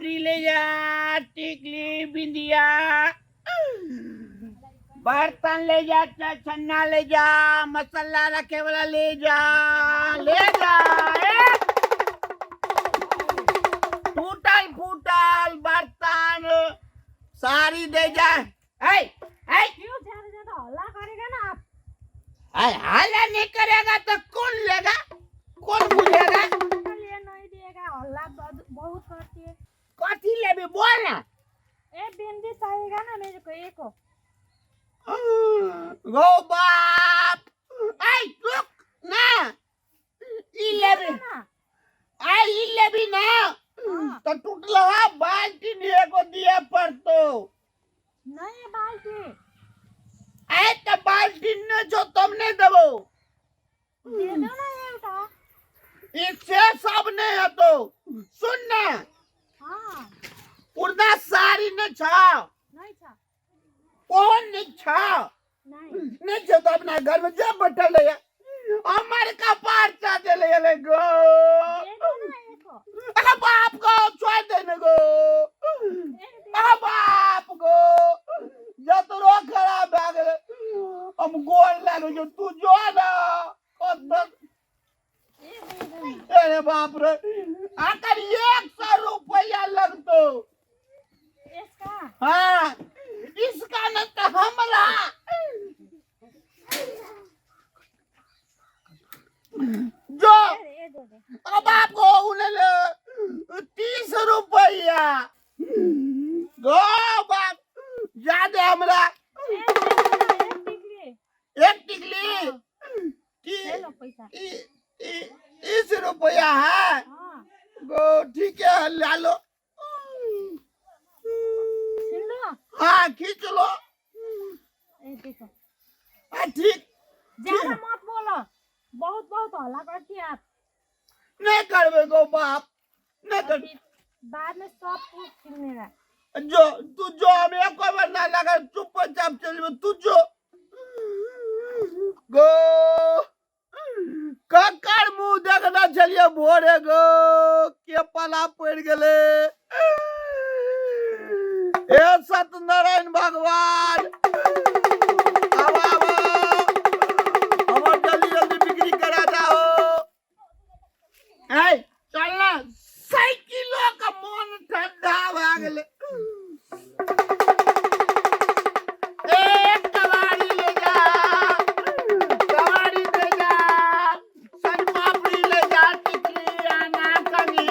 पापड़ी ले जा, टिकली बिंदिया, बर्तन ले जा, छन्ना ले जा, मसाला रखे वाला ले जा, फूटल फूटल बर्तन सारी दे जा। क्यों ज्यादा हल्ला करेगा ना आप? हल्ला नहीं करेगा तो कौन लेगा, कौन बुझेगा? ये नहीं देगा, हल्ला बहुत करती है। कथी ले भी बोल ना। बिंदी चाहिएगा ना मेरे को एक। गो बाप, रुक ना, इले भी ना तो टूटला बाल्टी नहीं को दिया पर तो नहीं बाल्टी तो बाल्टी ने जो तुमने दबो दे दो ना एउटा। इससे सब नहीं है तो सुन ना। हाँ पूर्णा सारी ने छा नहीं था कौन नहीं छा नहीं जो तो अपना घर में जब बैठल है हमारे का पार चाहते ले गो बाप को छोड़ देने गो बाप को जब तो रोग खराब आ गए हम गोल लगे जो तू जो ना अरे बाप रे आकर 100 रुपया लग तो इसका। हाँ इसका न तो हमरा जो अब आपको उन्हें 30 रुपया गो बाप ज्यादा हमरा एक टिकली 30 रुपया है गो ठीक है ला लो। हाँ खींच लो। ठीक ज्यादा मत बोलो, बहुत बहुत हल्ला करती है आप। नहीं करवे गो बाप नहीं कर बाद में सब कुछ सुनेगा। जो तू जो हमें एक बार ना लगा चुपचाप चल तू जो गो ककर मुंह देखना चलिए भोरे गो के पला पड़ गले हे सत्यनारायण भगवान अब जल्दी जल्दी बिक्री करा जाओ। चलना साइकिलों का मन ठंडा हो गए। एक कवाड़ी ले जा, कवाड़ी ले जा, सनपापड़ी ले जा, टिकली आना कनी,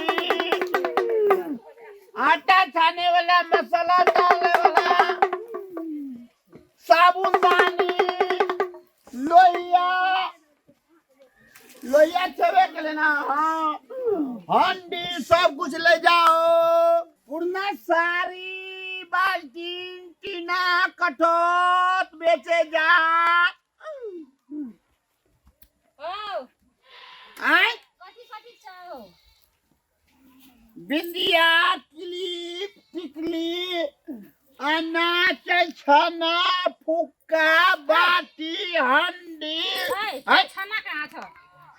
आटा छाने वाला, मसाला डालने वाला, साबुनदानी, लोहिया चवे के लेना। हाँ हंडी सब कुछ ले जाओ। पूर्णा सारी बाल्टी टीना कठोत बेचे जा। बिंदिया क्लिप टिकली अनाज छना फुक्का बाटी हंडी छना कहाँ था?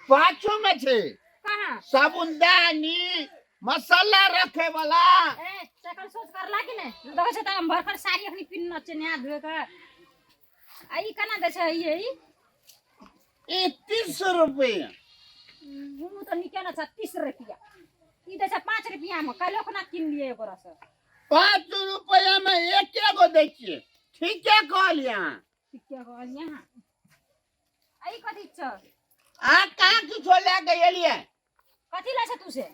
पाछू में छे कहाँ? साबुनदानी मसाला रखे वाला सकल सोच करला कि नहीं देखो छ त हम भरखर साड़ी अखनी पिन्न छ न्या धुए का आई कना दे छ ये 30 रुपया मुनु त निके न छ 30 रुपया ई दे छ 5 रुपया में कलो खना किन लिए एकोरा से 5 रुपया में एक गो दै छियै। ठीक है कहलिया आई कथि छ कहाँ किछो ले के एलियै कथि ला छ तू से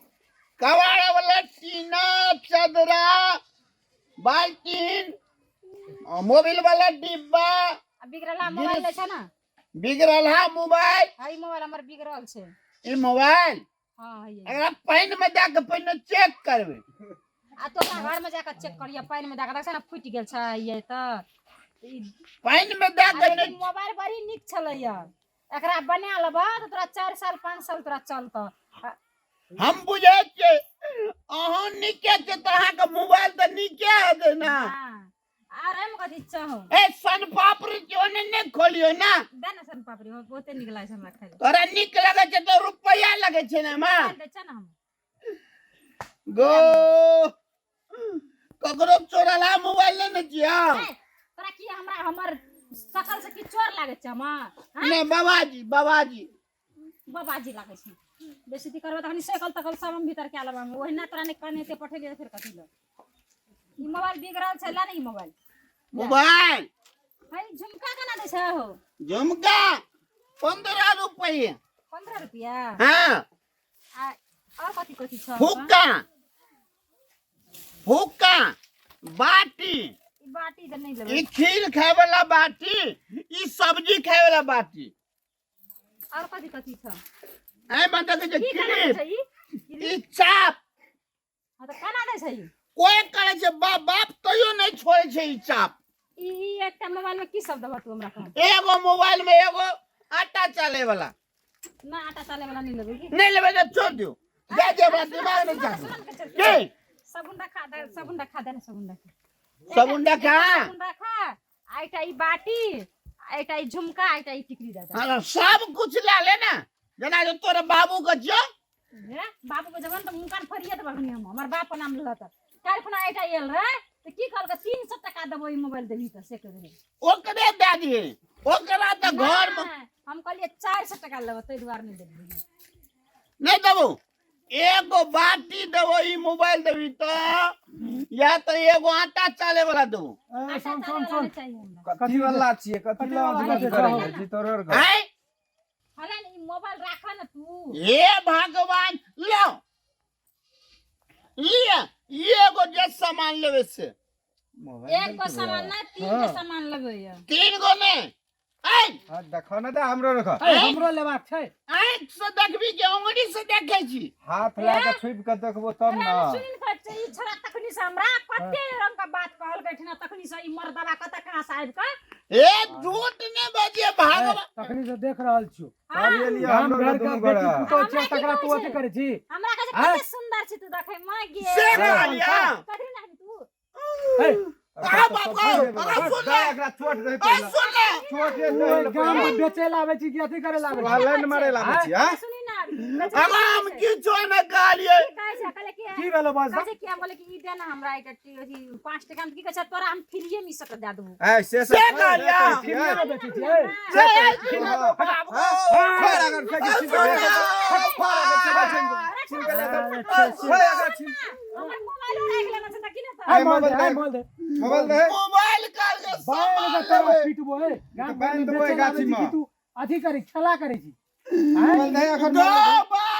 कबाड़ा वाला टीना चदरा बाल्टीन मोबाइल वाला डिब्बा बिगड़ला मोबाइल ले छ ना बिगड़ल है मोबाइल हाई मोबाइल हमर बिगड़ल छै ई मोबाइल हां ये अगर पानी में जाके पहले चेक करबे आ तो घर में जाके चेक करिया पानी में जाके देखा ना फुट गेल छ ये त पानी में जाके मोबाइल बड़ी निक छलैया एकरा बना लेबा त तोरा 4 साल 5 साल तोरा चलत। हम बुझे छे अहाँ निके छे त अहाँ के मोबाइल त निके है ना। आ रे हम कथि चाहो ए सनपापड़ी क्यों ने खोलियो ना दे ना सनपापड़ी बहुते निक लागे हमरा खाइ तोरा निक लगे छे तो रुपया लगे छे ना मां दे छ ना हम गो ककरो चोराला मोबाइल ले न जिया तोरा की हमरा हमर सकल से की चोर लागे छ हम ने बाबाजी बाबाजी लागे छी बेइज्जती करबे तखनी सकल तकल सब हम भीतर के आलबा में ओहिना तोरा ने कने ते पठेलिए फिर कथि ल ई मोबाइल बिक रहल छै ला नहीं मोबाइल भाई झुमका केना दै छै हो झुमका 15 रुपया 15 रुपया हां और कथि छ हुक्का बाटी बाटी त नहीं लेबे ई खीर खाए वाला बाटी ई सब्जी खाए वाला बाटी और कथि छ ए बता के की केना छै ई चाप हां त केना दै छै कोई करे छै बाप तइयो नहीं छोड़े छै ई चाप ई एकटा मोबाइल में की सब दबा तू हमरा कह एगो मोबाइल में एगो आटा चाले वाला ना आटा चाले वाला नहीं लेबे की नहीं लेबे तो छोड़ दियो दे बड़ा दिमाग नहीं चाहते के सबुंडा खा दे सबुंडा खा आइटा ई बाटी आइटा ई झुमका आइटा ई टिकरी दादा हां सब कुछ ला ले ना जना जो तोरे बाबू का जो बाबू के जवन त मुकान फरियत बगनी हमर बाप नाम ल त काल खुना आइटा एल रे त की कहल के 300 टका देबो ई मोबाइल देबी त से करे ओकरे दे दिए ओकरा त घर में हम कहलिए 400 टका लेबो तै दुआर नहीं देबी नहीं देबो एगो बाटी देबो ई मोबाइल देबी तो या तो एगो आटा चाले वाला देबो सुन कथि वाला छिए कथि ला अथी करे जी तोरर घर हैं हला ई मोबाइल राखा न तू हे भगवान लो लिया एगो जे सामान लेवे से एक गो सामान ना 3 गो सामान लेबे या 3 गो ने ए हां देखो ना त हमरो रख हमरो लेबाक छै आंख से देखबी के अंगुरी से देखे छी हाथ लाके छुप के देखबो तब ना सुन खर्च ई छोरा तखनी से हमरा कते रंग का बात कहल बैठना तखनी से ई मर्दवा कते कहां से आइब के ए झूठ ने बजिए भगवान तखनी से देख रहल छु कालिए लिया हम हमरो घर का दुनु बेटी गोड़ा पुतो छै तकरा तू अथी करे छी हमरा कहे कते सुंदर छी तू देखे मां गे से कालिया कथि नाही तू ए आ बाबा सुन ले एकरा छोट दे ए पहले सुन ले छोट दे तू गांव में बेचे लावे छी कि अथी करे लावे छी लाइन मारे लागे छी हां सुनी ना हम की जो न कालिए कहे छै कहले कि की भेलो बस कहे क्या बोले कि ई देना हमरा एक 5 टका में की कहे छै तोरा हम फ्रीए में सक दे देबो ए से कालिया कितना में बेची छी ए से बाबू छोड़ अगर फेंकी छी छोड़ अगर से बचन छिन के ले छोड़ अगर छी हमर मोबाइल राख लेना छै त कि न ए मोबाइल दे मोबाइल दे मोबाइल काल के बाय सामान का लेबे पीटबो ए गांव बांध में देबो बेचे गाछी लावे छी में। कि तू अथी करे खेला करे छी मोबाइल दे अखन दो बाप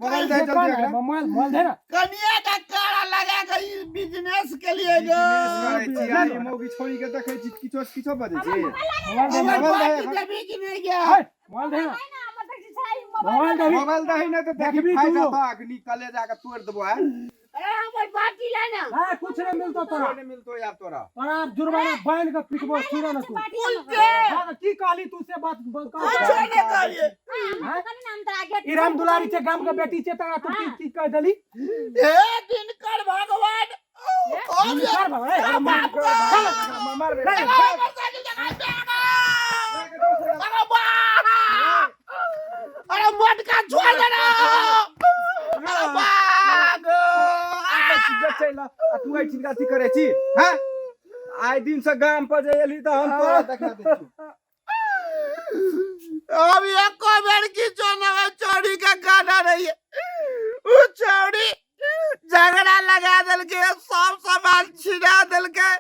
मोबाइल दे जल्दी एकरा मोबाइल दे ना कनिया का काड़ा लगा के ई बिजनेस के लिए जो चिया मोगी छोड़ी के देखे छी किछो बजे छी मोबाइल मोबाइल दे देबी कि नहीं गया मोबाइल दे ना ना हमर देख छै मोबाइल दे मोबाइल दही ना तो देखी देखबी फायदा तू। था अग्नि कले जाके तोड़ देबो है ए हमर बाटी लेना हां कुछ नहीं मिलतो तोरा नहीं मिलतो यार तोरा तोरा जुर्माना बांध के पीटबो सुनो ना तू पुल के हां की कहली तू से बात कुछ नहीं कालिए हम कनी नाम तोरा आगे ई राम दुलारी छे गांव के बेटी छे तोरा तू की कह देली ए दिनकर भगवान ओ कर बाबा ए बाप मार रे अरे बाप अरे मटका छोड़ देना अरे बाप चला आ तू आई चिंता करे छी हैं आइ दिन से गांव पर जे एली त हम तोरा देखा दे छी अब एको बेर की चोनवा चौड़ी का गाना रही है वो चौड़ी झगड़ा लगा दिल के सब सामान छिड़ा दिल के